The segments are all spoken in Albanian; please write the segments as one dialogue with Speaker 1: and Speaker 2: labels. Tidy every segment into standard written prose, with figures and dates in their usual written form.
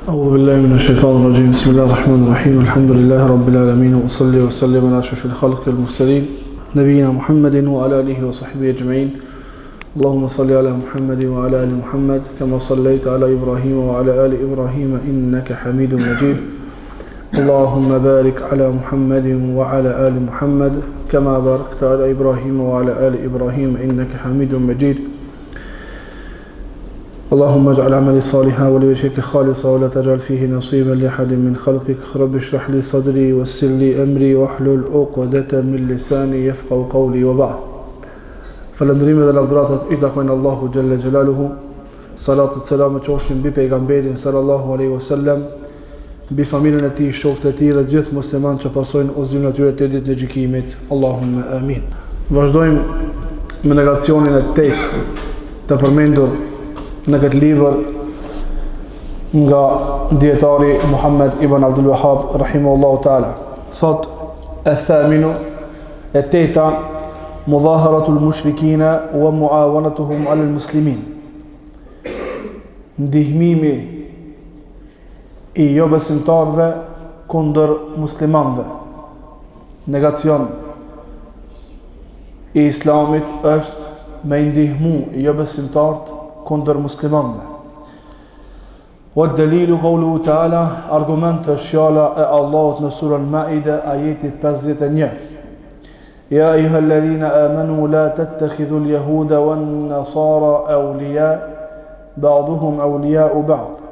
Speaker 1: أعوذ بالله من الشيطان الرجيم بسم الله الرحمن الرحيم الحمد لله رب العالمين وأصلي وسلم على أشرف الخلق المرسلين نبينا محمد وعلى آله وصحبه أجمعين اللهم صل على محمد وعلى آل محمد كما صليت على إبراهيم وعلى آل إبراهيم إنك حميد مجيد اللهم بارك على محمد وعلى آل محمد كما باركت على إبراهيم وعلى آل إبراهيم إنك حميد مجيد اللهم اجعل عملي صالحا ولوجهك خالصا ولا تجعل فيه نصيبا لأحد من خلقك رب اشرح لي صدري ويسر لي أمري واحلل عقدة من لساني يفقهوا قولي وبعد فالندريم dhe lavdratat i takojnë Allahu Gjelle Gjelaluhu, salatet selamet qofshin mbi pejgamberin sallallahu alaihi wasallam, mbi familjen e tij, shokët e tij dhe gjithë muslimanët që pasojnë udhëzimin e tyre te ditën e gjykimit. Allahumma amin. Vazhdojmë me negacionin e 8 të përmendur në këtë libër nga dietari Muhammed ibn Abdul Wahhab rahimahullahu taala. Thot e thaminu e 8 mudhaharatul mushrikina wa muawanatuhum ala muslimin. Ndihmimi i jo besimtarve kundër muslimanve. Negacion i islamit është me ndihmu i jo besimtarët kundër muslimanve. Wa dalilu qawluhu ta'ala, argument është fjala e Allahut në surën Maide ajeti 51. Ya ayyuhalladhina amanu la tattakhidhul yahuda wan nasara awliya ba'duhum awliya'u ba'd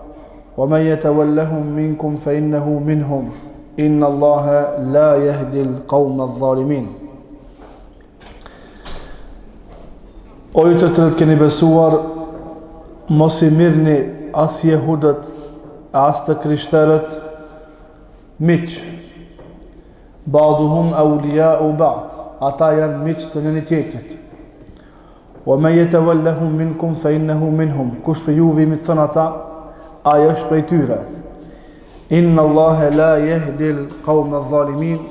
Speaker 1: wa man yatawallahum minkum fa innahu minhum inna Allaha la yahdi al-qawma adh-dhalimin. O ju të cilët keni besuar, mos i mirni as jehudët, as të krishterët miq. Ba'duhum awliya'u ba'd, ata janë miq të njëri tjetrit. Wa man yatawallahum minkum fa innahu minhum, kush për juve i miqson ata, ai është prej tyre. Inna Allaha la yahdi al-qawma adh-dhalimin,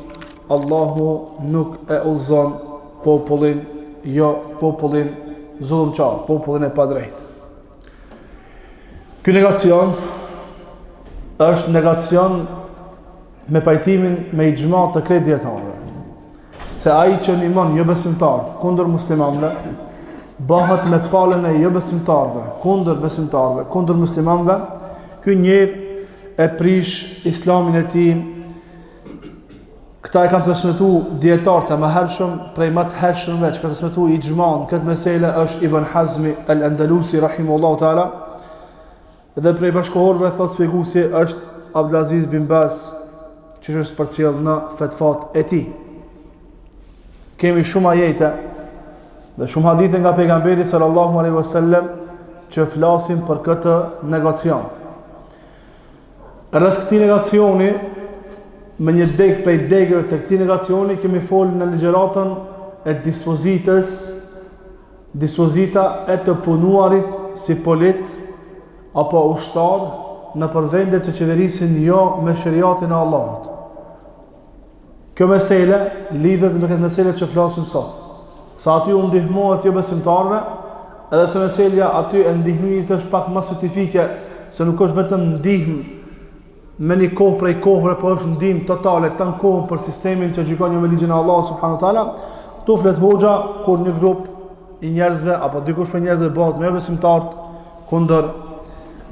Speaker 1: Allahu nuk e udhëzon popullin, jo popullin zullumçar, popullin e padrejtë. Ky negacion është negacion me pajtimin me ixhma të krejt dietarëve. Se ai që ndihmon jo besimtar kundër muslimanëve, bëhet me palën e jo besimtarëve kundër besimtarëve, kundër muslimanëve, ky njerë e prish islamin e tij. Këta e kanë transmetuar dietarët e mëhershëm, prej më të hershëmve që kanë transmetuar ixhman këtë mesele është Ibn Hazmi al-Andalusi rahimahullahu taala. Dhe prej bashkohorëve thot shpjeguesi është Abdulaziz bin Baz, që është përcjell në fetvat e tij. Kemi shumë ajete dhe shumë hadithe nga pejgamberi sallallahu alaihi wasallam që flasin për këtë negacion. Rreth këtij negacioni, me një deg prej degëve të këtij negacioni, kemi folur në ligjëratën e dispozita e të punuarit si polic apo ushtar në përvende që qeverisin jo me shariatin e Allahut. Kjo mesele lidhet me këtë mesele që flasim sot. Sa aty u ndihmohet jo besimtarve, edhe pse meselja aty e ndihmimit është pak më specifike, se nuk është vetëm ndihmë me një kohë prej kohëve, por është ndihmë totale të në kohën për sistemin që gjykon jo me ligjin e Allahut subhanahu taala. Tu flet hoxha kur një grup i njerëzve apo dikush prej njerëzve bëhet me besimtarët kundër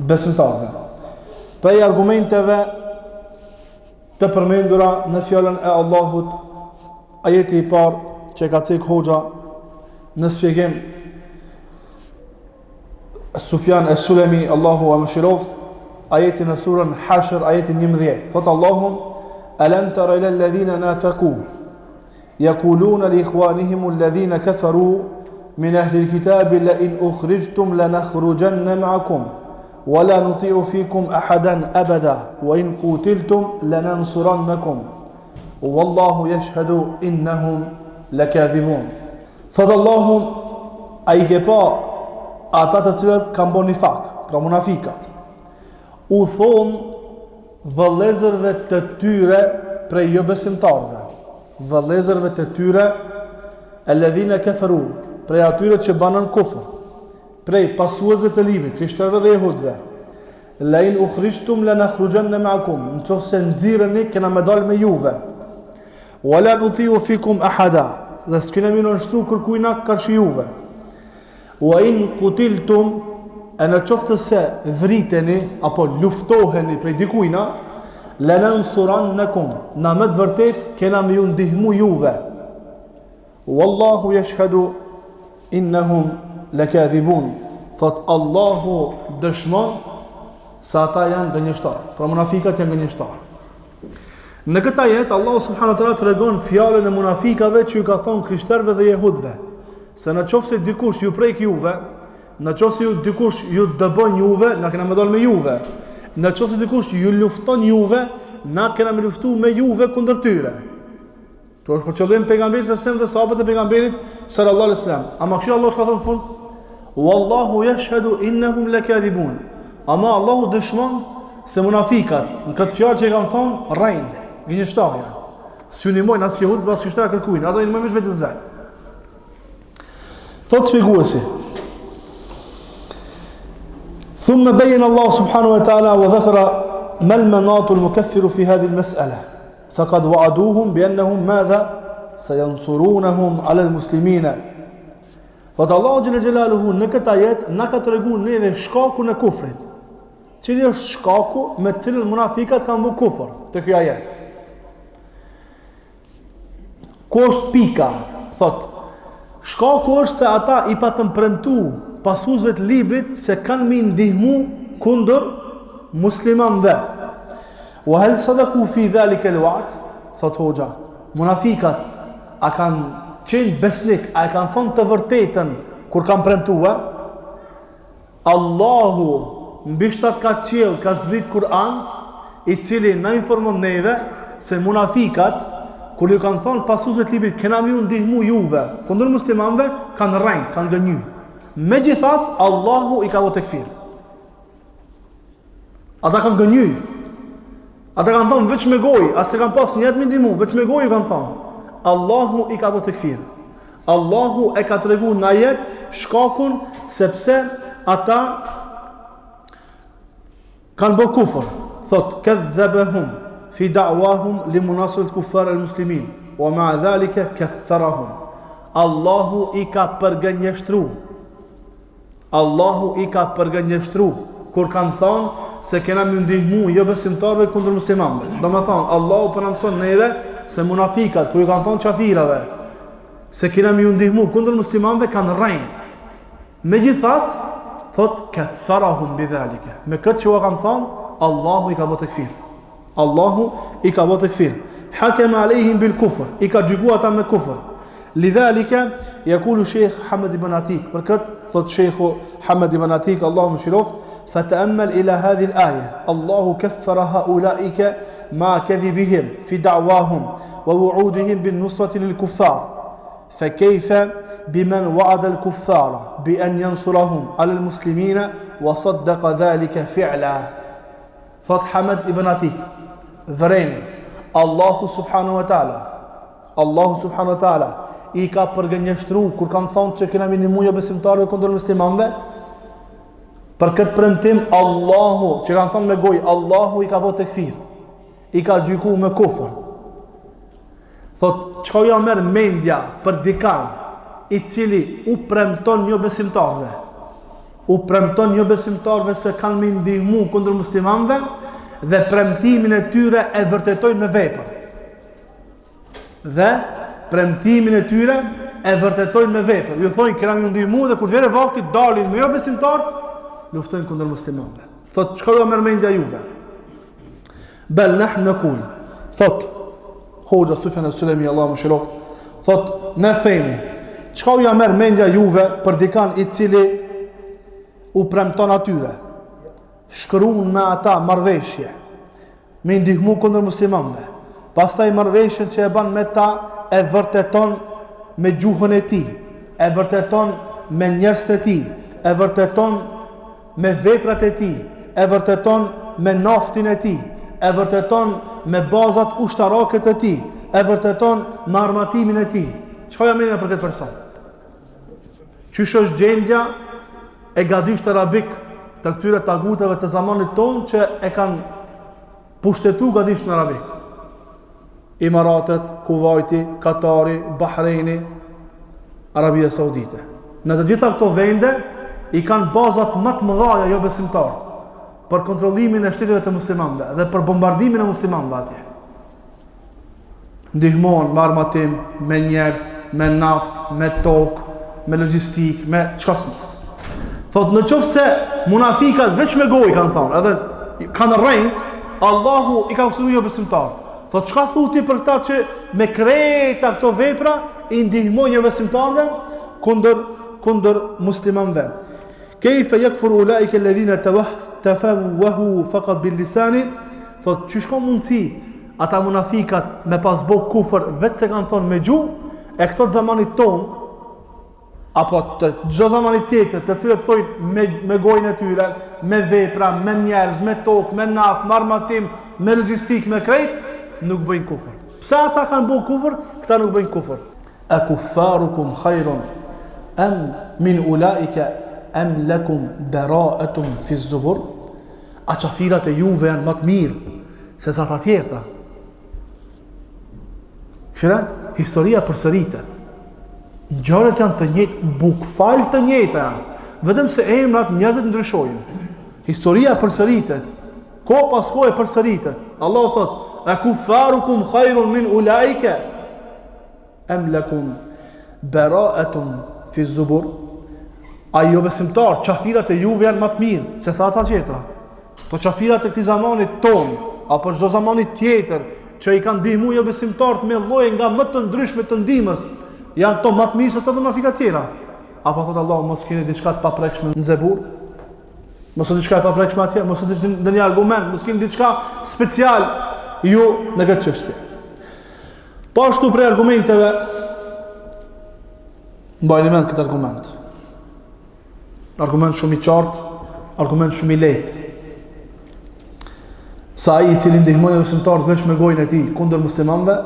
Speaker 1: besimtarëve. Prej argumenteve të përmendura në fjalën e Allahut, ajeti i parë që ka cek hoxha në shpjegim, Sufjan es-Sulemi, Allahu e mëshiroft, ajeti në surën Hashr, ajeti 11. Thot Allahum, alam tara ila alladhina nafaqu yaquluna li ikhwanihim alladhina kafaru min ahli alkitabi la in ukhrijtum lanakhrujanna ma'akum ولا نطيع فيكم أحدا أبدا وإن قتلتم لننصرنكم والله يشهد إنهم لكاذبون. Thot Allahu, a i ke pa ata të cilët kanë bërë nifak, pra munafikat, u thonë vëllezërve të tyre prej jo besimtarve, vëllezërve të tyre alladhina kafaru, prej atyre që banën kufër, prej pasuesve të librit, krishterëve dhe jehudëve, la in ukhrijtum lanakhrujanna ma'akum, nëse nxirreni kena me dal me juve. Wala nuti'u fikum ahada, dhe s'kena më nënshtru kërkujna karshi juve. Wa in qutiltum, e në qoftë se vriteni apo luftoheni prej dikujna, lanansurannakum, na me të vërtet kena me ju ndihmu juve. Wallahu yashhadu innahum lakadhibun, thot Allahu dëshmon se ata janë gënjeshtar, pra munafikat janë gënjeshtar. Në këtë ajet Allahu subhanahu wa taala tregon fjalën e munafikave që ju ka thonë krishterëve dhe jehudëve, se në qoftë se dikush ju prek juve, në qoftë se dikush ju dëbon juve, na kena me dal me juve. Në qoftë se dikush ju lufton juve, na kena me luftu me juve kundër tyre. Kjo është për qëllim pejgamberit sallallahu alajhi wasallam dhe sahabët e pejgamberit sallallahu alajhi wasallam. Ama kështu Allah ka thënë në fund, wallahu yashhadu innahum lakadhibun. Ama Allahu dëshmon se munafikat në këtë fjalë që e kanë thonë rrein, gënjeshtar janë. Synimojnë as jehud as krishterë kërkuin, ata janë më vetë vetes vet. Thot shpjeguesi. ثم بين الله سبحانه وتعالى وذكر ما المناط المكفر في هذه المسألة فقد وعدوهم بأنهم ماذا سينصرونهم على المسلمين. فالله جل جلاله në këtë ajet na ka treguar neve shkakun e kufrit. Cili është shkaku me të cilën munafikat kanë bërë kufër te ky ajet? Ku është pika? Thot, shkaku është se ata i patën premtu pasuesve të librit se kanë mi ndihmu kundër muslimanëve. Wa hal sadaqu fi dhalika alwa'd? Thot hoxha, munafikat a kanë qenë besnik, a e kanë thonë të vërtetën kur kanë premtuar? Allahu mbi 7 qiell ka zbrit Kur'an, i cili na informon neve se munafikat kur ju kanë thonë pasuesve të librit kena mi ndihmu juve kundër muslimanëve, kanë rrejt, kanë gënjy. Megjithatë, Allahu i ka vënë tekfir. Ata kanë gënjy. Ata kanë thonë veç me gojë, as se kanë pas niyet me ndihmu, veç me gojë kanë thonë. Allahu i ka vënë tekfir. Allahu e ka treguar në ajet shkakun sepse ata kanë bërë kufër. Thot, kadhabahum fi da'wahum li munasrat kuffar al-muslimin, wa ma'a dhalika katharahum. Allahu i ka përgënjeshtru. Allahu i ka përgënjeshtru kur kanë thonë se kena më ndihmu jo besimtarëve kundër muslimanëve. Do të thonë Allahu po na mëson neve se munafikat kur ju kanë thonë qafirave se kena më ndihmu kundër muslimanëve kanë rrejt. Megjithatë, thot katharahum bidhalika. Me këtë që u kanë thonë, Allahu i ka bërë tekfir. Allahu i ka bërë tekfir. Hakama alehim bil kufr. I ka gjykuar ata me kufër. Lidhalika yaqulu Sheikh Hamad ibn Atik. Për këtë thot Sheikhu Hamad ibn Atik, Allahu mëshiroft, فتأمل إلى هذه الآية الله كفر هؤلاء مع كذبهم في دعواهم ووعودهم بالنصرة للكفار فكيف بمن وعد الكفار بأن ينصرهم على المسلمين وصدق ذلك فعلا. Thot Hamad ibn Atik, vëreni Allahu subhanahu wa taala i ka përgënjeshtru kur kanë thonë që kena minimu jo besimtarëve kundër muslimanëve. Për këtë premtim Allahu, që kanë thonë me gojë, Allahu i ka bërë tekfir, i ka gjykuar me kufër. Thot, çka ja merr mendja për dikan i cili u premton jo besimtarëve. U premton jo besimtarëve se kanë më ndihmu kundër muslimanëve dhe premtimin e tyre e vërtetojnë me vepër. Dhe premtimin e tyre e vërtetojnë me vepër. Ju thonë kena më ndihmu dhe kur vjen vakti dalin me jo besimtarë, luftojnë kundër muslimanëve. Thot, çka do merr mendja juve? Bel nahnu naqul. Thot Hoxha Sufjan al-Sulemi, Allahu mëshiroft, thot, ne themi, çka ja merr mendja juve për dikan i cili u premton atyre, shkruan me ata marrëveshje, me ndihmu kundër muslimanëve. Pastaj marrëveshjen që e bën me ta e vërteton me gjuhën e tij, e vërteton me njerëzit e tij, e vërteton me veprat e tij, e vërteton me naftin e tij, e vërteton me bazat ushtarake të tij, e vërteton me armatimin e tij. Çfarë jam në për këtë person? Qysh është gjendja e gadisht arabik të këtyre taguteve të zamanit tonë që e kanë pushtetu gatisht në Arabik. Imaratet, Kuvajti, Katari, Bahrejni, Arabia Saudite. Në të gjitha këto vende i kanë bazat më të mëdha jo besimtarë për kontrollimin e shteteve të muslimanëve dhe për bombardimin e muslimanëve atje. Ndihmon me armatim, me njerëz, me naftë, me tokë, me logjistikë, me çka s'mos. Thot në qoftë se munafikat veç me gojë kanë thonë, edhe kanë rrejt, Allahu i ka ushtruar jo besimtar. Thot çka thuti për këta që me kreta këto vepra i ndihmojnë jo besimtarëve kundër muslimanëve. Kayfa yakfuru ulaika alladhina tafawwahu faqat bil lisani? Thot çish ka mundsi ata munafikat me pas bo kufër vetë se kanë thonë me gjuhë e këto të zamanit tonë apo të çdo zamanit tjetër të cilët thojnë me gojën e tyre, me vepra, me njerëz, me tokë, me naftë, me armatim, me logjistikë, me krejt, nuk bëjnë kufër. Pse ata kanë bo kufër, këta nuk bëjnë kufër. A kuffarukum khairun am min ulaika am lakum bara'atun fi zubur? A qafirat e juve janë më të mirë se sa të tjerta? Shëra, historia përsëritet. Ngjarjet janë të njëjtë, bukfal të njëjta, vetëm se emrat njerëzit ndryshojnë. Historia përsëritet, kohë pas kohë përsëritet. Allah thot: "A kuffarukum khairun min ulaika am lakum bara'atun fi zubur?" A jo besimtar, qafirat e juve janë më të mirë se sa ata tjetra. To qafirat e këtij zamanit ton, apo çdo zamanit tjetër që i kanë ndihmuar jo besimtarët me lloje nga më të ndryshme të ndihmës, janë këto më të mirë se sa munafikat tjera. Apo thot Allah, mos keni diçka të paprekshme në Zebur? Mos o diçka e paprekshme atje, mos o ndonjë argument, mos keni diçka special ju në këtë çështje. Po ashtu prej argumenteve, mbajni mend këtë argument. Argument shumë i qartë, argument shumë i lehtë. Sa ai i cili ndihmon besimtarët vetëm me gojën e tij kundër muslimanëve,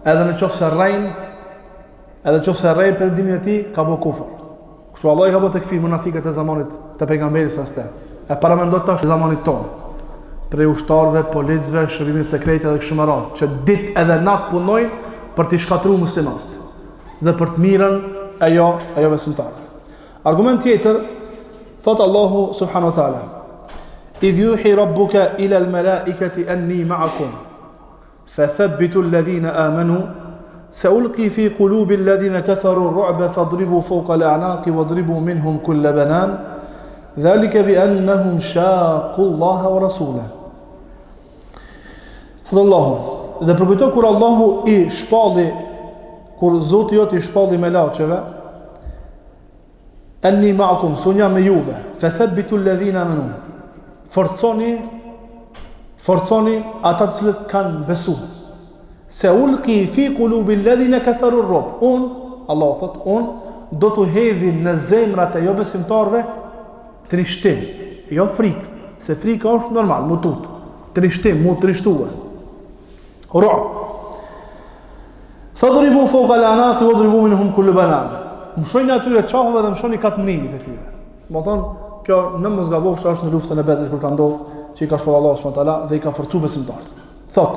Speaker 1: edhe në qoftë se rrein, edhe në qoftë se rrein për ndimin e tij, ka bë kufër. Kështu Allah i ka bërë tekfir munafiqët e zamanit të pejgamberit sa ste. E paramendot tash zamanit tonë. Prej ushtarëve, policëve, shërbimit sekret edhe kështu me radhë, që ditë edhe natë punojnë për të shkatruar muslimanët dhe për të mirën e jo besimtarëve. Argument tjetër, thot Allahu subhanahu wa taala: "Idh yuhi rabbuka ila al-malaikati anni ma'akum fathabbitu alladhina amanu سألقي في قلوب الذين كفروا الرعب فاضربوا فوق الأعناق واضربوا منهم كل بنان ذلك بأنهم شاقوا الله ورسوله." Thot Allahu, dhe për këto kur Allahu i shpalli, kur Zoti jot i shpalli me laçeve, "Anni ma'akum", sunja me juve, "Fathabbitu alladhina amanu", forconi ata të cilët kanë besuar. Se ulqi fi qulubi alladhina kafaru ar-rub. Allah thot, do t'u hedhi në zemrat e jo besimtarve trishtim, jo frikë, se frika është normal, mutut. Trishtim, mu trishtua. Ru'b. Fadribu fawqa al-anaqi wadribu minhum kull banan. Mshojnë atyre qahove dhe mshojnë katmini për tyre. Do thonë, kjo në mos gabofsh është në luftën e Bedrit kur ka ndodhur, që i ka shpall Allahu subhanahu wa taala dhe i ka forcuar besimtarët. Thot: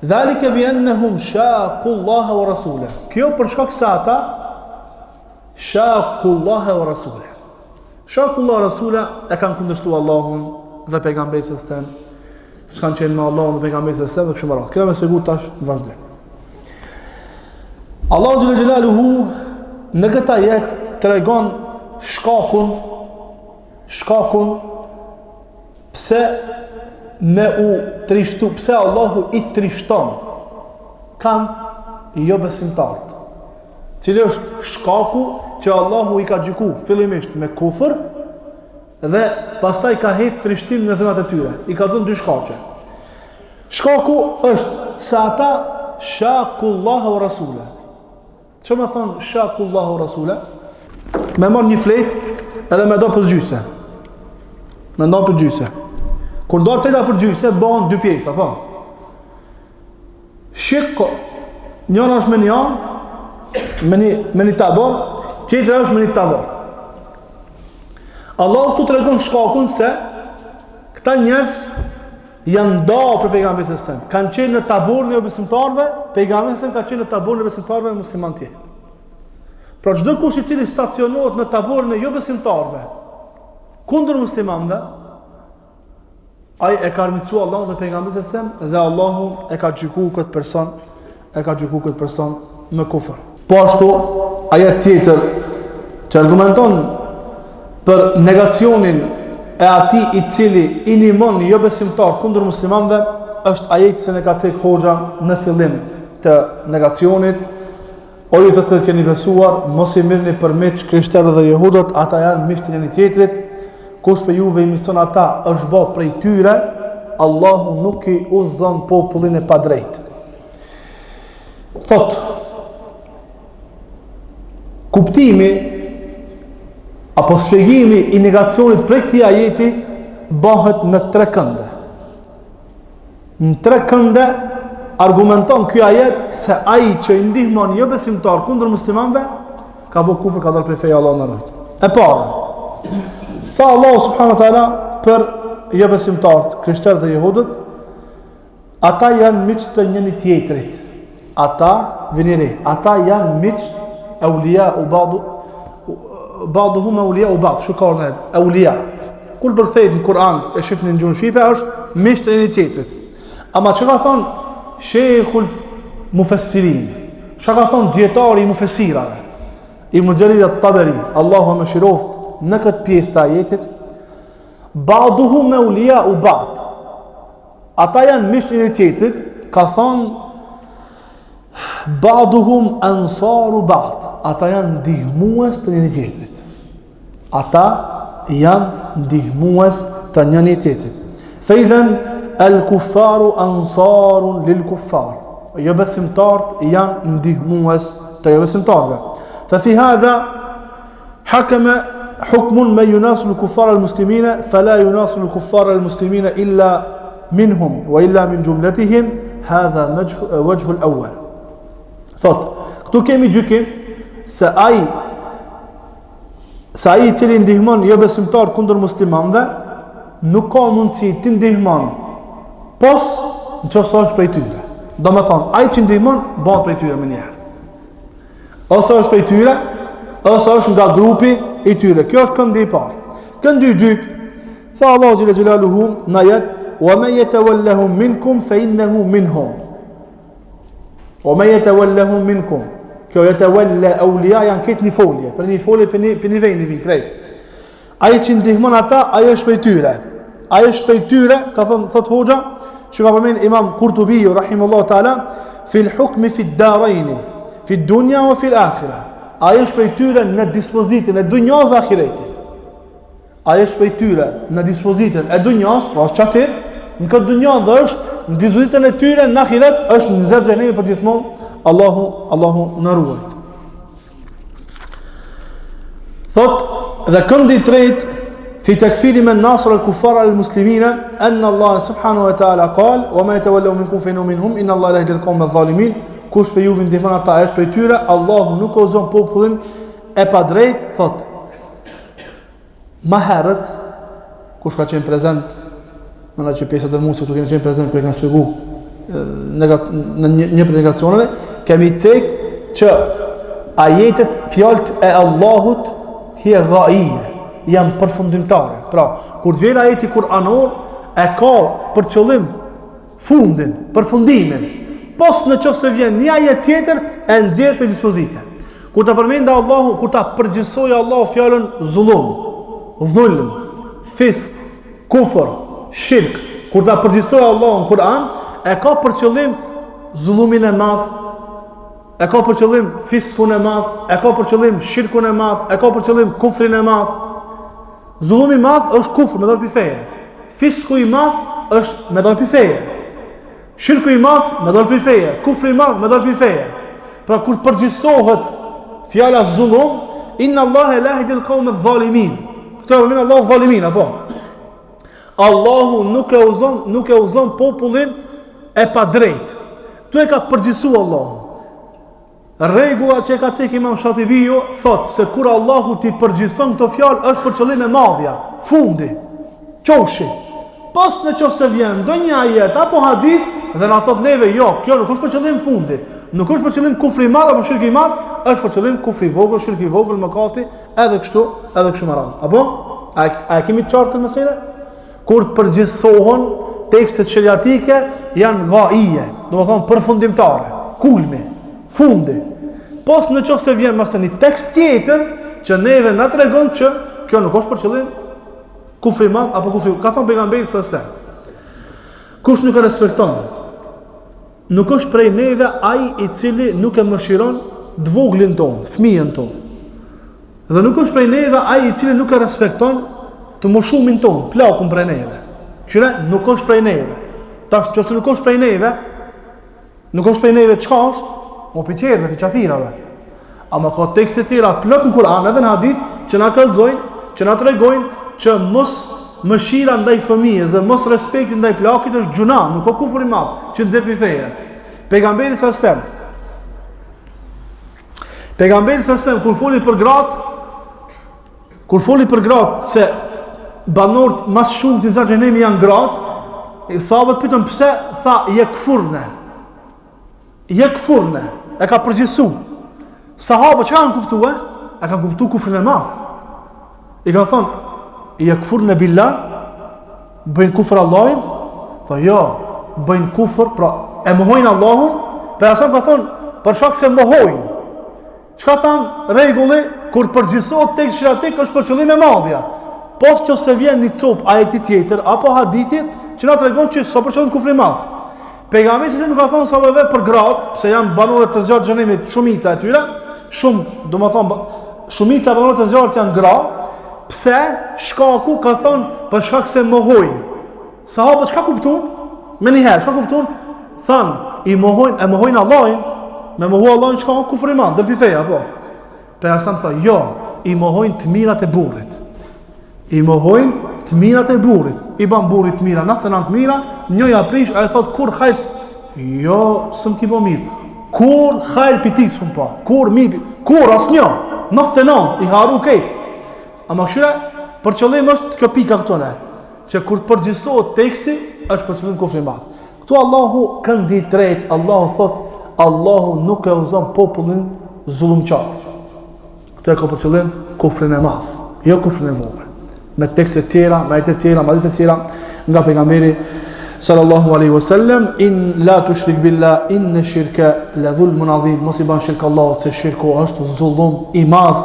Speaker 1: "Dhalika bi annahum shaqu Allah wa rasulahu." Kjo për shkak se ata shaqu Allah wa rasulahu. Shaqu Allah wa rasulahu e kanë kundërshtuar Allahun dhe pejgamberin e tij. S'kan qenë me Allahun dhe pejgamberin e tij dhe kështu me radhë. Kjo më shpjegoj tash në vazhdim. Allahu xhalla xhelaluhu në këtë ajet tregon shkakun pse me u trishtu, pse Allahu i trishton kanë jo besimtarët. Cili është shkaku që Allahu i ka gjyku fillimisht me kufër dhe pastaj ka hedhur trishtim në zemrat e tyre. I ka dhënë dy shkaqe. Shkaku është se ata shaqullahu wa rasula. Çfarë më thon shaqullahu wa rasula? Me marr një fletë edhe me do për gjyse. Me ndo për gjyse. Kur do fleta për gjyse, bëhen dy pjesë, apo? Shikko, njëra është me një anë, me një tabor, tjetra është me një tabor. Allahu tu tregon shkakun se këta njerëz janë ndarë për pejgamberin e Islam. Kanë qenë në taburin e besimtarëve, pejgamberi ka qenë në taburin e besimtarëve dhe muslimanë tjerë. Pra çdo kush i cili stacionohet në taburin e jo besimtarëve kundër muslimanëve, ai e ka armiqsuar Allahun dhe pejgamberin e Islam dhe Allahu e ka gjykuar këtë person, me kufër. Po ashtu ajet tjetër që argumenton për negacionin e atij i cili i nimon jo besimtar kundër muslimanëve është ajeti që ne ka thënë Hoxha në fillim të negacionit: o ju të cilët keni besuar, mos i mirni përmeç krishterëve dhe jehudët, ata janë miqtë e njëri tjetrit, kush për juve i miqson ata është bë prej tyre, Allahu nuk i udhëzon popullin e padrejtë. Thot, kuptimi apo shpjegimi i negacionit prej këtij ajeti bëhet në 3 kënde. Në 3 kënde argumenton ky ajet se ai që i ndihmon jo besimtar kundër muslimanëve ka bërë kufër, ka dalë prej feja Allahu na ruaj. E para, tha Allahu subhanahu wa taala për jo besimtarët, krishterët dhe jehudët, ata janë miq të njëri tjetrit. Ata janë miq aulia u ba'duhum aulia u ba'd, shukar aulia. Kur përkthehet në Kur'an e shifni në gjuhën shqipe është miq të njëri tjetrit. Ama çka ka thonë Sheikhul Mufassirin, çka ka thonë dietari i mufessirave, Ibn Jarir at-Tabari, Allahu më shiroft në këtë pjesë të ajetit, ba'duhum aulia u ba'd. Ata janë miq të njëri tjetrit, ka thonë ba'duhum ansaru ba'd. Ata janë ndihmues të njëri tjetrit. Fa idhan al-kuffaru ansarun lil-kuffar. Jo besimtarët janë ndihmues të jo besimtarëve. Fa fi hadha hakama hukmun ma yunasu al-kuffar al-muslimina fala yunasu al-kuffar al-muslimina illa minhum wa illa min jumlatihim. Hadha wajhu al-awwal. Thot, këtu kemi gjykim se ai i cili ndihmon jo besimtar kundër muslimanëve nuk ka mundësi të ndihmon pos nëse është prej tyre. Do me thonë, ai që ndihmon bëhet prej tyre më njëherë. Ose është prej tyre, ose është nga grupi i tyre. Kjo është këndi i parë. Këndi i dytë, tha Allahu xhela xhelaluhu në ajet: "Wa man yatawallahum minkum fa innahu minhum." O me yatawallahum minkum. Kjo yatawalla awliya janë këtë një folje, për një folje për një vend i vin krejt. Ai që ndihmon ata, ai është prej tyre. Ka thot Hoxha, që ka përmend Imam Qurtubi rahimahullahu taala, fil hukmi fi ad-darain, fi ad-dunya wa fi al-akhirah. Ai është prej tyre në dispozitën e dunjas dhe ahiretit. Ai është prej tyre në dispozitën e dunjas, pra është kafir, në këtë dunja dhe është në dispozitën e tyre, në ahiret është në zërë xhenemi për gjithmonë. Allahu në ruaj. Thot, dhe këndi tret fi takfiri men nasr al-kuffar al-muslimina anna Allah subhanahu wa ta'ala qal wa ma yatawallahu minkum fa innahu minhum inna Allah la yahdi al-qawm adh-dhalimin. Kush për ju ndihmon ata është prej tyre, Allahu nuk ozon popullin e padrejt. Thot, më herët kush ka qenë prezent në që pjesët e musë të kemi qenë prezent kërë kanë spjegu në një për negacioneve, kemi cek që ajetet fjallët e Allahut hi e ghaije, janë përfundimtare. Pra, kur të vjen ajeti kuranor, e ka për qëllim fundin, përfundimin. Pos në qoftë se vjen një ajet tjetër, e nxjerr për dispozite. Kur ta përmendë Allahu, kur ta përgjithsoj Allahu fjalën zullum, dhulm, fisk, kufër, shirk, kur ta përgjithsoj Allahu në Kur'an, e ka për qëllim zullumin e madh, e ka për qëllim fiskun e madh, e ka për qëllim shirkun e madh, e ka për qëllim kufrin e madh. Zullumi i madh është kufr me dalë feje. Fisku i madh është me dalë feje. Shirku i madh me dalë feje. Kufri i madh me dalë feje. Pra kur përgjithsohet fjala zullum, inna Allahe la yahdi al-qawm adh-dhalimin. Këto janë Allahu dhalimin apo? Allahu nuk e uzon popullin e pa drejt. Këtu e ka përgjithsuar Allahu. Rregulla që ka cek Imam Shatibiu thot se kur Allahu ti përgjithson këto fjalë është për qëllim e madhja, fundi, qoshi. Pas në qoftë se vjen ndonjë ajet apo hadith dhe na thot neve jo, kjo nuk është për qëllim fundi, nuk është për qëllim kufri i madh apo shirki i madh, është për qëllim kufri i vogël, shirki i vogël, mëkati, edhe kështu me radhë. Apo a kemi të qartë këtë meselë? Kur përgjithsohen tekstet sheriatike janë ghaije, domethënë përfundimtare, kulmi, fundi. Pos në qoftë se vjen mas një tekst tjetër që neve na tregon që kjo nuk është për qëllim kufri i madh apo kufri. Ka thënë pejgamberi sallallahu alajhi wasallam, kush nuk e respekton, nuk është prej neve ai i cili nuk e mëshiron dvoglin ton, fëmijën ton. Dhe nuk është prej neve ai i cili nuk e respekton të moshumin ton, plakun prej neve. Qëre, nuk është prej neve. Tash, nëse nuk është prej neve, çka është? O piqerëve, të qafirave. Ama ka tekste tjera plot në Kur'an edhe në hadith që na kallëzojnë, që na tregojnë që mos mëshira ndaj fëmijës dhe mos respekti ndaj plakit është gjuna, nuk ka kufur i madh që nxjerr pi feje. Pejgamberi sallallahu alajhi wasallam kur foli për gratë se banorët mas shumë të nisa xhenemi janë gratë, sahabët pyetën pse, tha jekfurne, e ka përgjithsu. Sahabët çka kanë kuptuar? E kanë kuptuar kufrin e madh. I kanë thonë, jekfurne billah, bëjnë kufër Allahin? Tha jo, bëjnë kufër, pra e mohojnë Allahun, për asam ka thonë, për shkak se mohojnë. Çka thanë rregulli, kur përgjithsohet tekst shiratik është për qëllim e madhja. Pos që se vjen një cop ajeti tjetër apo hadithit që na tregon që so për qëllim kufri i madh. Pejgamberi se nuk ka thonë sahabëve për gratë, pse janë banorët të zjarrit xhenemit, shumica e tyre, shumica e banorëve të zjarrit janë gra. Pse? Shkaku ka thonë për shkak se mohojnë. Sahabët çka kuptuan? Me njëherë, çka kuptuan? Thanë, e mohojnë Allahin, me mohu Allahin çka kufri i madh, dërpi feja, po. Pejgamberi tha, jo, i mohojnë të mirat e burrit. I mohojnë të mirat e burrit. I ban burrit të mira, 99 mira, njëja prish, a e thot kur hajr, jo, sëm ki bo mirë. Kur hajr piti s'kum pa, kur asnjë, 99, i haru kejt. Ama këshire, për qëllim është kjo pika këtone, që kur të përgjithsohet teksti, është për qëllim kufri i madh. Këtu Allahu këndi drejt, Allahu thot, Allahu nuk e uzon popullin zullumqar. Këtu e ka për qëllim kufrin e madh, jo kufrin e vogël. Me tekste tjera, me ajete tjera, me hadithe tjera nga pejgamberi sallallahu alaihi wasallam, in la tushrik billah inna shirka la dhulmun adhim, mos i ban shirk Allahut se shirku është zullum i madh,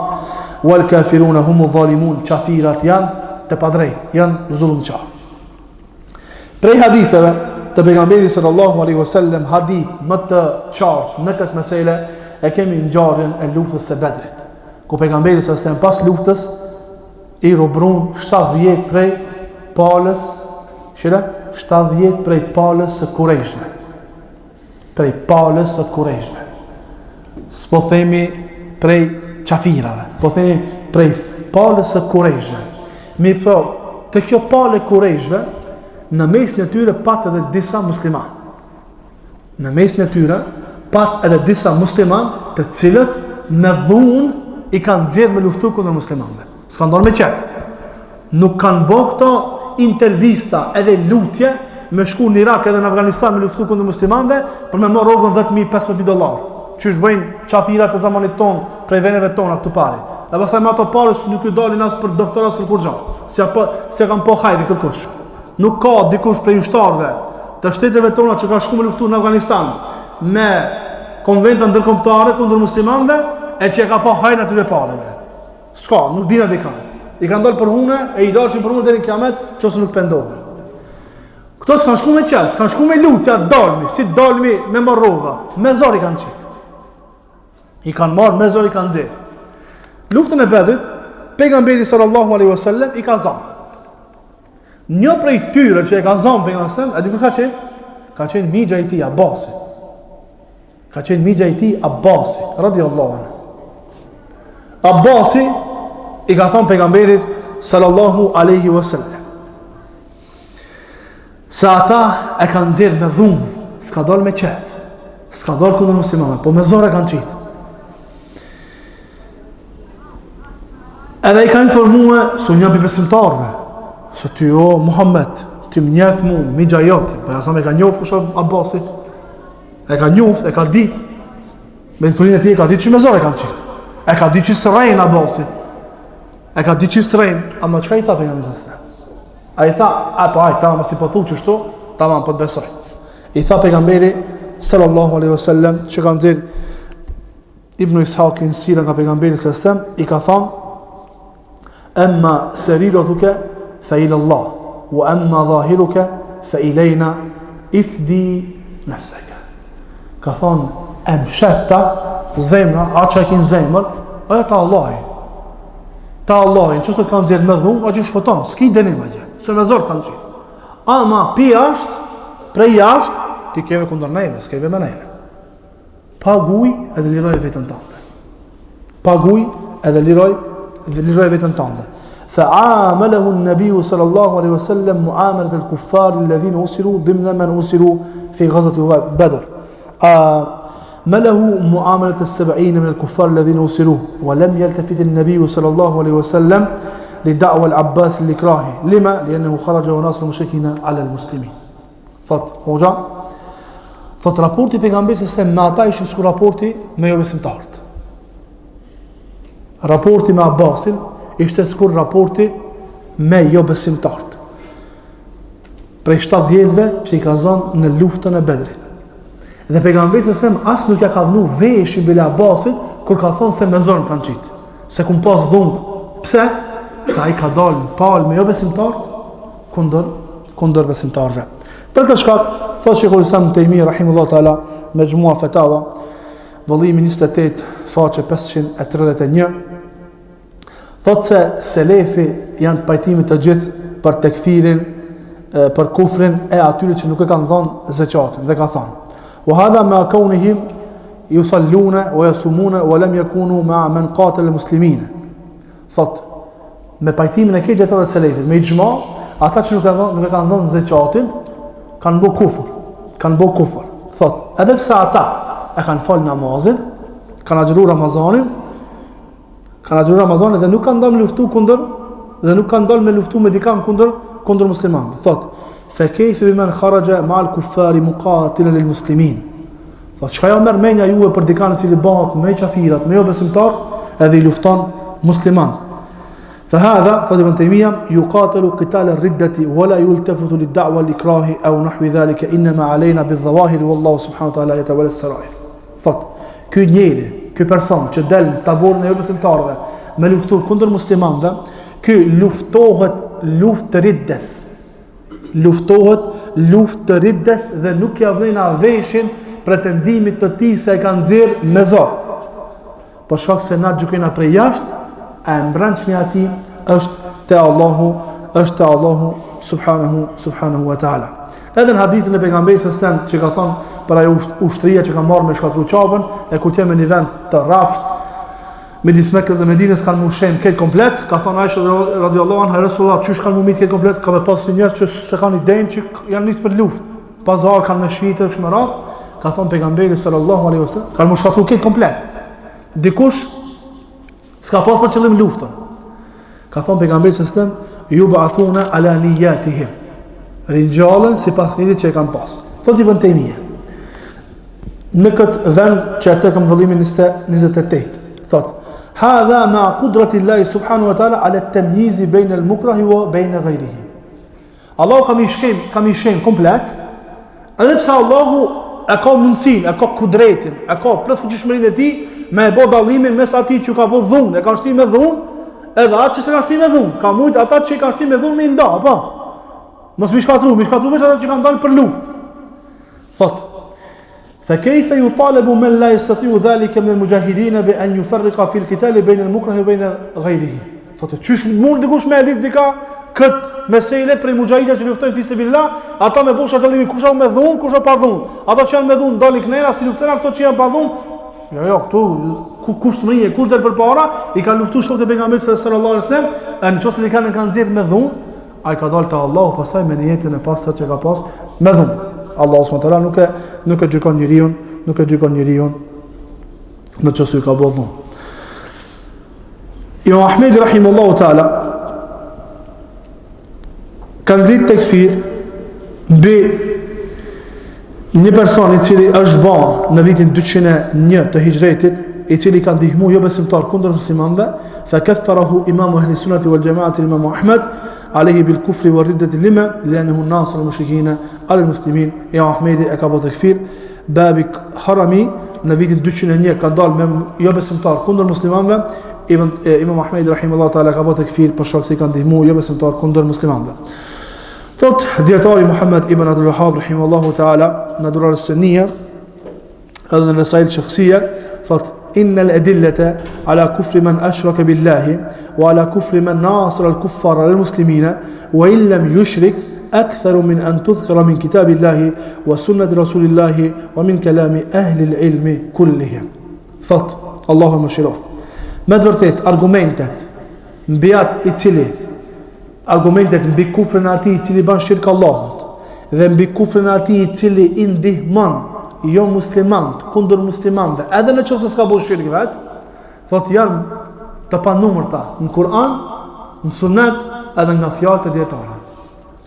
Speaker 1: wal kafiruna humu zalimun, kafirat janë të padrejt, janë zullumçar. Prej haditheve të pejgamberit sallallahu alaihi wasallam, hadith më të qartë në këtë meselë e kemi ngjarjen e luftës së Bedrit, ku pejgamberi sallallahu alaihi wasallam pas luftës i rubrun 70 prej palës, 70 prej palës së Kurejshve. Prej palës së Kurejshve. S'po themi prej qafirave, po themi prej palës së Kurejshve. Mi po, të kjo palë e Kurejshve, në mes në tyre pat edhe disa musliman. Në mes në tyre pat edhe disa musliman të cilët me dhun i kanë nxjerrë me luftu kundër muslimanëve. S'ka ndonë me qefë. Nuk kanë bo këto intervista edhe lutje me shku në Irak edhe në Afganistan me luftu kundër muslimanëve për me marrë rrogën $10,000-15,000. Që është bëjnë qafirat e zamanit tonë prej veneve tona këtu pari. Dhe pasaj me ato parës nuk ju dalin as për doktor as për kur gjatë. Se kanë po hajri këtë kush. Nuk ka dikush prej ushtarëve të shteteve tona që ka shku me luftu në Afganistan me konventa ndërkombëtare kundër muslimanëve e që e ka po hajri atyre pareve. S'ka, nuk dina dhe kanë. I kanë dalë për hune, e i dalëshin për hune dhe në kiamet, që ose nuk pendohen. Këto s'kanë shku me qelë, s'kanë shku me lutja, dalmi, si dalmi me marrova, me zor i kanë qitë. I kanë marrë, me zor i kanë zirë. Luftën e Bedrit, pejgamberi sallallahu alaihi wasallam i ka zamë. Një prej tyre që e ka zamë pejgamberi sallallahu alaihi wasallam, e di ku ka qenë? Ka qenë migja i ti, Abasi. Ka qenë migja i ti, Abasi, radiallahu anhu. Abasi i ka thonë pejgamberit sallallahu alaihi wasallam se ata e kanë nxjerrë me dhunë, s'ka dalë me qetë, s'ka dalë kundër muslimanëve, po me zor e kanë qitë. Edhe i ka informue së një për besimtarve, se ty o Muhammed, ty më njef mu, mi gjajoti, për jasam e ka njof kusha Abbasit, e ka njof, e ka dit, me të turin e ti e ka dit që me zor e kanë qitë, e ka dit që së rejnë Abbasit, e ka dit që së rejnë, ama qëka i tha për nga mësësë? A i tha, ta më si pëthu që shtu, ta më për të besoj. I tha pejgamberi sallallahu alaihi wasallam, që kanë dhirë Ibn Ishakin sirën ka pejgamberi sallam, i ka thanë, emma serirotuke fa ila Allah, wa emma dhahiruke fa ilajna ifdi nafsaka. Ka thonë, em shefta, zemra, a që e kinë zemër, aja ta Allahi. Ta Allahi, në qësë të kanë zirë me dhunë, a që shpëton, s'ki denim a gjë, se me zorë kanë qitë. Ama pi ashtë, prej ashtë, ti keve kundër neve, s'keve me neve. Paguj edhe liroj vetën tante. Paguj edhe liroj vetën tante. فعامله النبي صلى الله عليه وسلم معاملة الكفار الذين أسروا ضمن من أسروا في غزوة بدر. عامله معاملة 70 من الكفار الذين أسروا ولم يلتفت النبي صلى الله عليه وسلم لدعوى العباس للإكراه. لما؟ لأنه خرج وناصر المشركين على المسلمين. Hoxha thot raporti pejgamberit se me ata ishin sku raporti me jo besimtarët. Raporti me Abbasin ishte skur raporti me jo besimtarët. Prej 7 djetëve që i ka zonë në luftën e Bedrit. Dhe pejgamberi se as nuk ja ka vënu veshin bile Abbasit kur ka thonë se me zonë kanë qitë. Se kun pas dhunë. Pse? Sa i ka dalë në palë me jo besimtarët kundër besimtarëve. Për këtë shkak, thotë Sheikhul Islam Ibn Taymiyyah rahimahullahu taala me Majmua Fatawa, vëllimi 28, faqe 531, thotë se selefi janë të pajtimit të gjithë për tekfirin, për kufrin e atyre që nuk e kanë dhënë zakatin, dhe ka thënë: "Wa hadha ma kaunihim yusalluna wa yasumuna wa lam yakunu ma man qatala al-muslimin." Thotë me pajtimin e këtij të selefit, me ixhma, ata që nuk e kanë dhënë zakatin kanë bo kufër. Thot, edhe pse ata e kanë falë namazin, kanë agjëru Ramazanin dhe nuk kanë dalë me luftu me dikan kundër muslimanëve. Thot, fa kayfa biman kharaja ma'al kuffari muqatilan lil muslimin. Thot, çka jo merr menja juve për dikan i cili bëhet me kafirat, me jo besimtar, edhe i lufton musliman. فهذا فضل ابن تيمية يقاتل قتال الردة ولا يلتفت للدعوة الإكراه أو نحو ذلك إنما علينا بالظواهر والله سبحانه وتعالى يتولى السرائر. Thot, ky njeri, ky person që del në taborën e jo besimtarëve me luftu kundër muslimanëve, ky luftohet luftë të riddes dhe nuk ja vlen veshin pretendimit të tij se e kanë nxjerr me zor. Por shkak se na gjykojna prej jashtë, e mbrëmshmi ati është te Allahu subhanahu wa taala. Edhe në hadithin e pejgamberit sallallahu alajhi wasallam që ka thonë për ajo ushtria që ka marrë me shkatru qabën, e kur qenë në një vend të raft midis Mekës dhe Medinës kanë mushen këtë komplet, ka thonë Aisha radhiyallahu anha, Resulullah, çish kanë mumit këtë komplet, ka me pasur njerëz që se kanë idenë që janë nisë për luftë, pazar kanë me shitë kështu me radhë, ka thonë pejgamberi sallallahu alaihi wasallam, kanë mushkatru këtë komplet. Dikush s'ka pas për qëllim luftën. Ka thonë pejgamberi sallallahu alaihi wasallam, yub'athuna ala niyatihim. Rinjallën sipas niyetit që e kanë pas. Thotë Ibn Taymiyyah. Në këtë vend që atë kam vëllimin 28. Thotë: "Hadha ma qudrati Allah subhanahu wa ta'ala ala at-tamyiz bayna al-mukrah wa bayna ghayrihi." Allahu ka mi shem komplet, edhe pse Allahu e ka mundsinë, e ka kudretin, e ka plot fuqishmërinë e tij me e bo dallimin mes atij që ka bo dhunë, e ka shti me dhunë, edhe atë që se ka shti me dhunë, ka mujt ata që i ka shti me dhunë me i nda, pa. Mos mi shkatru veç ata që kanë dalë për luftë. Thot, fa kayfa yutalabu man la yastati'u dhalika min al-mujahidin bi an yufarriqa fi al-qital bayna al-mukrah wa bayna ghayrihi. Thot, çish mund dikush me elit dika kët mesele për mujahidët që luftojnë fi sabilillah, ata me bosh atë kush me dhunë, kush pa dhunë. Ata që janë me dhunë dalin knera si luftojnë ato që janë pa dhunë. Jo, këtu kushtëmërie, kush del përpara, i ka luftuar shokët e pejgamberit sallallahu alajhi wasallam, nëse i kanë nxjerr me dhunë, ai ka dalë te Allahu pastaj me niyetin e pastë që ka pas me dhunë. Allahu subhanahu wa taala nuk e gjykon njeriu në çështje ka bëu dhunë. Imam Ahmedi rahimullahu ta'ala ka ngrit tekfir mbi një person i cili është ba në vitin 201 të hijretit, i cili ka ndihmu jo besimtar kundër muslimanëve, fa kaffarahu imamu ahli sunnati wal jamaati Imam Ahmed alayhi bil kufri wal riddati lima li'annahu nasir al mushrikina al muslimin. Imam Ahmedi e ka bërë tekfir babi harami në vitin 201 ka dalë me jo besimtar kundër muslimanëve. Imam Ahmedi rahimahullahu taala ka bërë tekfir për shkak se ka ndihmu jo besimtar kundër muslimanëve. Thot djetari Muhammad ibn Abdul Wahhab rahimahullahu taala në Durar as-Sunniya edhe në Rasail shakhsiyya, thot inna al-adillata ala kufri man ashraka billahi wa ala kufri man nasara al-kuffara lil-muslimina wa in lam yushrik أكثر من أن تذكر من كتاب الله وسنة رسول الله ومن كلام أهل العلم كلهم. Thot Allahu më shiroft, me të vërtet argumentet mbi atë i cili argumentet mbi kufrin e atij i cili bën shirk Allahut dhe mbi kufrin e atij i cili i ndihmon jo muslimant kundër muslimanëve, edhe në qoftë se s'ka bërë shirk vet, thot janë të panumërta në Kur'an, në Sunet edhe nga fjalët e dietarëve.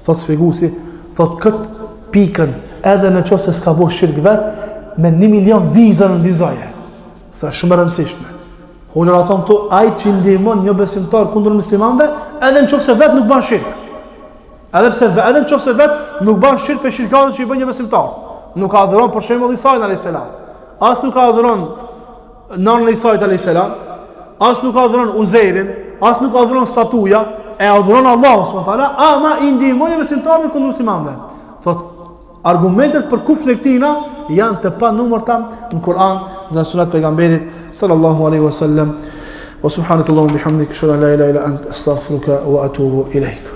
Speaker 1: Thot shpjeguesi, thot këtë pikën edhe në qoftë se s'ka bërë shirk vet me 1 milion viza në vizaje. Sa shumë e rëndësishme. Hoxha ka thonë këtu, ai që ndihmon një besimtar kundër muslimanëve, edhe në qoftë se vet nuk bën shirk. Edhe në qoftë se vet nuk bën shirk për shirkatën që i bën një besimtar. Nuk ka adhuron për shembull Isait alayhis salam. As nuk ka adhuron nanën e Isait alayhis salam, as nuk ka adhuron Uzairin, as nuk ka adhuron statuja, e adhuron Allahu subhanahu wa taala, ama i ndihmon një besimtar kundër muslimanëve. Thot argumentet për kufrin e këtina janë të panumërta në Kur'an dhe në sunet pejgamberit sallallahu alaihi wasallam. Wa subhanakallahumma bihamdika ashhadu an la ilaha illa anta astaghfiruka wa atubu ilaik.